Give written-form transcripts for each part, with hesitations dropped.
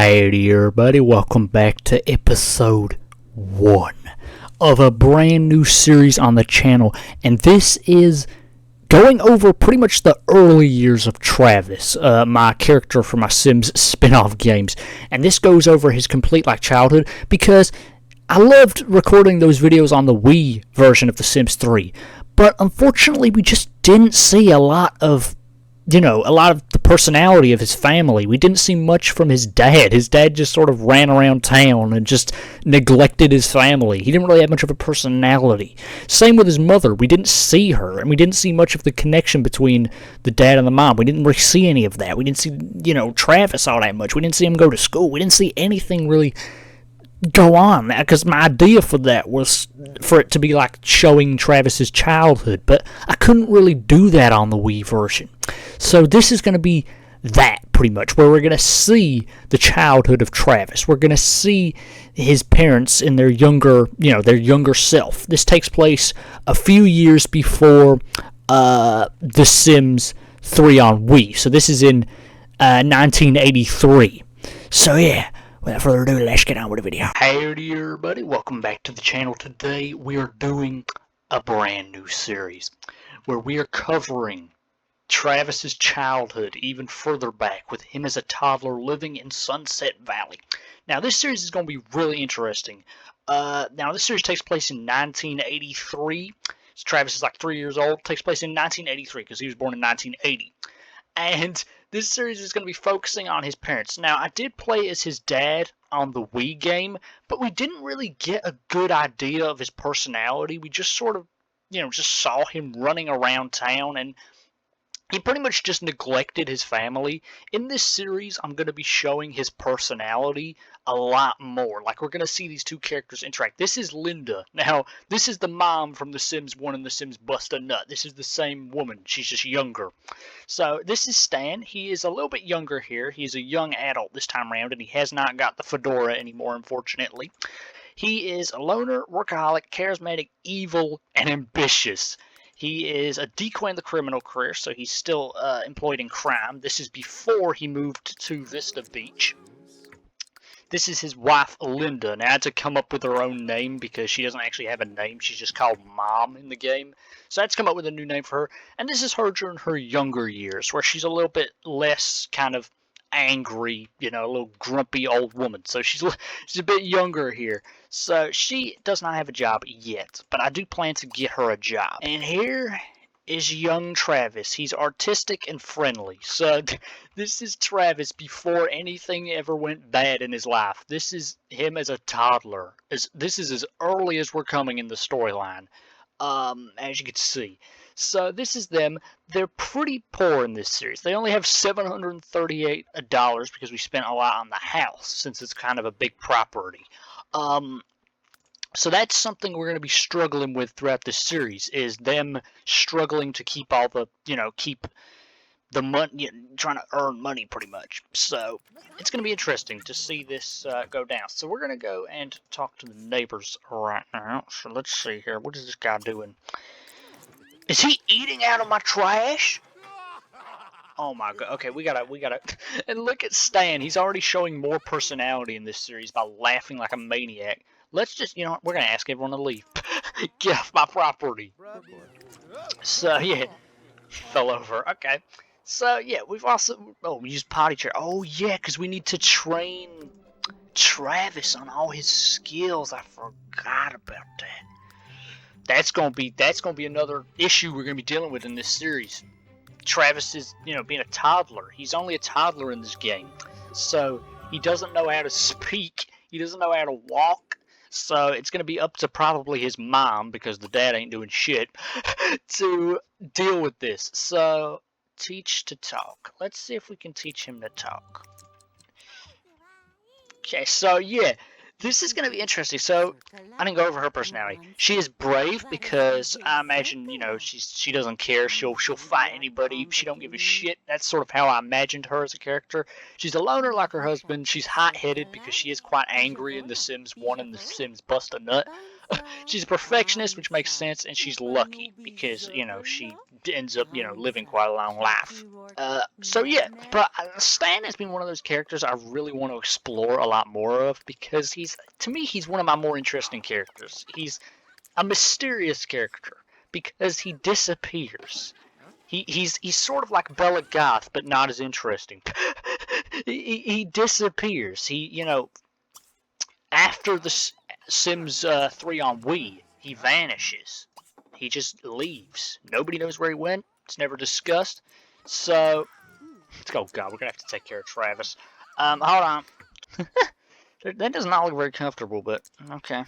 Howdy everybody, welcome back to episode 1 of a brand new series on the channel, and this is going over pretty much the early years of Travis, my character for my Sims spin-off games, and this goes over his complete childhood because I loved recording those videos on the Wii version of The Sims 3, but unfortunately we just didn't see a lot of the personality of his family. We didn't see much from his dad. His dad just sort of ran around town and just neglected his family. He didn't really have much of a personality. Same with his mother. We didn't see her, and we didn't see much of the connection between the dad and the mom. We didn't really see any of that. We didn't see, Travis all that much. We didn't see him go to school. We didn't see anything really go on, because my idea for that was for it to be showing Travis's childhood, but I couldn't really do that on the Wii version. So this is going to be that, pretty much, where we're going to see the childhood of Travis. We're going to see his parents in their younger self. This takes place a few years before The Sims 3 on Wii. So this is in 1983. So yeah, without further ado, let's get on with the video. Howdy everybody, welcome back to the channel. Today we are doing a brand new series where we are covering Travis's childhood even further back, with him as a toddler living in Sunset Valley. Now this series is going to be really interesting. Now this series takes place in 1983. So Travis is 3 years old. It takes place in 1983 because he was born in 1980. And this series is going to be focusing on his parents. Now, I did play as his dad on the Wii game, but we didn't really get a good idea of his personality. We just sort of, just saw him running around town, and he pretty much just neglected his family. In this series, I'm going to be showing his personality a lot more. We're going to see these two characters interact. This is Linda. Now, this is the mom from The Sims 1 and The Sims Bust a Nut. This is the same woman. She's just younger. So, this is Stan. He is a little bit younger here. He's a young adult this time around, and he has not got the fedora anymore, unfortunately. He is a loner, workaholic, charismatic, evil, and ambitious. He is a decoy in the criminal career, so he's still employed in crime. This is before he moved to Vista Beach. This is his wife, Linda. Now, I had to come up with her own name because she doesn't actually have a name. She's just called Mom in the game. So I had to come up with a new name for her. And this is her during her younger years, where she's a little bit less kind of angry, a little grumpy old woman. So she's a bit younger here. So she does not have a job yet, but I do plan to get her a job. And here is young Travis. He's artistic and friendly. So this is Travis before anything ever went bad in his life. This is him as a toddler. This is as early as we're coming in the storyline, as you can see. So this is them. They're pretty poor in this series. They only have $738 because we spent a lot on the house, since it's kind of a big property. So that's something we're going to be struggling with throughout this series, is them struggling to keep all the, keep the money, trying to earn money pretty much. So it's going to be interesting to see this go down. So we're going to go and talk to the neighbors right now. So let's see here. What is this guy doing? Is he eating out of my trash? Oh my god. Okay, we gotta. And look at Stan. He's already showing more personality in this series by laughing like a maniac. Let's just, we're gonna ask everyone to leave. Get off my property. So, yeah. Fell over. Okay. So, yeah, we've also. Oh, we used potty chair. Oh, yeah, because we need to train Travis on all his skills. I forgot about that. That's gonna be another issue we're gonna be dealing with in this series. Travis is, being a toddler. He's only a toddler in this game, so he doesn't know how to speak. He doesn't know how to walk. So it's gonna be up to probably his mom, because the dad ain't doing shit, to deal with this. So teach to talk. Let's see if we can teach him to talk. Okay, so yeah. This is going to be interesting. So, I didn't go over her personality. She is brave because I imagine, she doesn't care. She'll fight anybody. She don't give a shit. That's sort of how I imagined her as a character. She's a loner like her husband. She's hot-headed because she is quite angry in The Sims 1 and The Sims Bust a Nut. She's a perfectionist, which makes sense, and she's lucky because, you know, she ends up, you know, living quite a long life. So yeah, but Stan has been one of those characters I really want to explore a lot more of because to me, he's one of my more interesting characters. He's a mysterious character because he disappears. He's sort of like Bella Goth, but not as interesting. he disappears. You know, after the Sims 3 on Wii, he vanishes. He just leaves. Nobody knows where he went. It's never discussed. So, oh god, we're gonna have to take care of Travis. Hold on. That does not look very comfortable, but okay.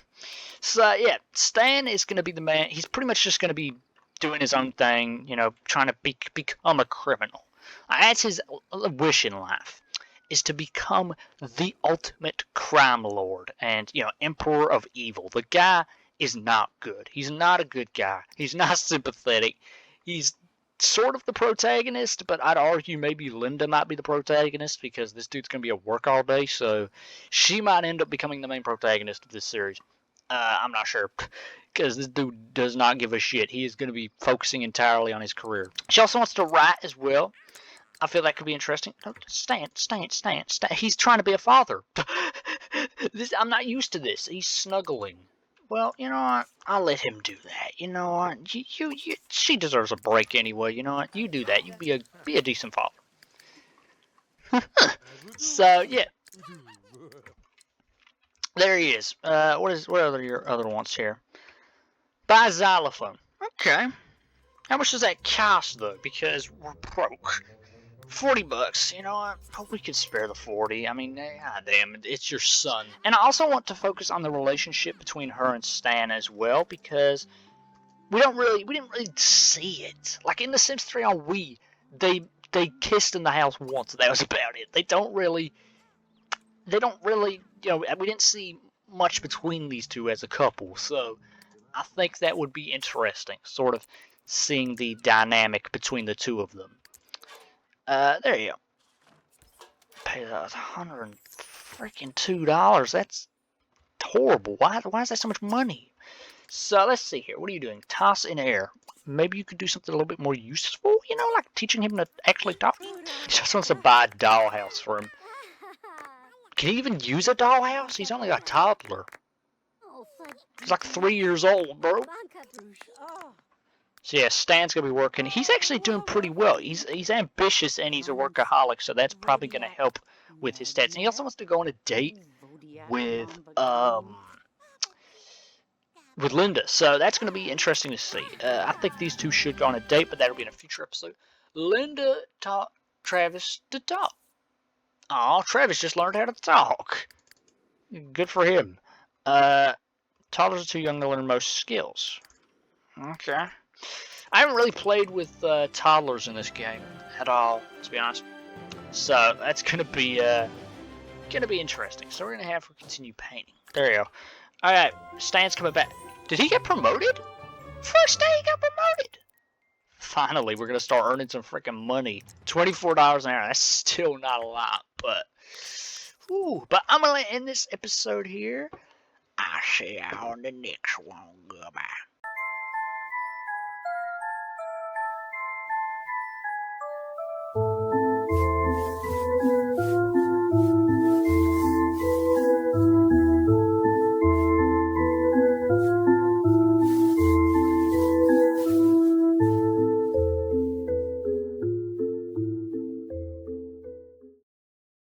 So yeah, Stan is gonna be the man. He's pretty much just gonna be doing his own thing, you know, trying to become a criminal. That's his wish in life, is to become the ultimate crime lord and, you know, emperor of evil. The guy is not good. He's not a good guy. He's not sympathetic. He's sort of the protagonist, but I'd argue maybe Linda might be the protagonist because this dude's going to be at work all day, so she might end up becoming the main protagonist of this series. I'm not sure because this dude does not give a shit. He is going to be focusing entirely on his career. She also wants to write as well. I feel that could be interesting. No, Stan. He's trying to be a father. I'm not used to this. He's snuggling. Well, you know what? I'll let him do that. You know what? She deserves a break anyway. You know what? You do that. You be a decent father. So yeah, there he is. What are your other ones here? Buy a xylophone. Okay. How much does that cost though? Because we're broke. $40, you know what? We could spare the 40. I mean, god damn it, it's your son. And I also want to focus on the relationship between her and Stan as well, because we didn't really see it. Like in The Sims 3 on Wii, they kissed in the house once. That was about it. They don't really, you know, we didn't see much between these two as a couple. So I think that would be interesting, sort of seeing the dynamic between the two of them. There you go. Pay $102. That's horrible. Why is that so much money? So let's see here. What are you doing? Toss in air. Maybe you could do something a little bit more useful. You know, like teaching him to actually talk. He just wants to buy a dollhouse for him. Can he even use a dollhouse? He's only a toddler. He's like 3 years old, bro. So yeah, Stan's gonna be working. He's actually doing pretty well. He's ambitious and he's a workaholic, so that's probably gonna help with his stats. And he also wants to go on a date with Linda, so that's gonna be interesting to see. I think these two should go on a date, but that'll be in a future episode. Linda taught Travis to talk. Aw, Travis just learned how to talk. Good for him. Toddlers are too young to learn most skills. Okay. I haven't really played with toddlers in this game at all, to be honest. So that's gonna be interesting. So we're gonna have her continue painting. There you go. All right, Stan's coming back. Did he get promoted? First day he got promoted. Finally, we're gonna start earning some freaking money. $24 an hour. That's still not a lot, but but I'm gonna end this episode here. I'll see y'all on the next one. Goodbye.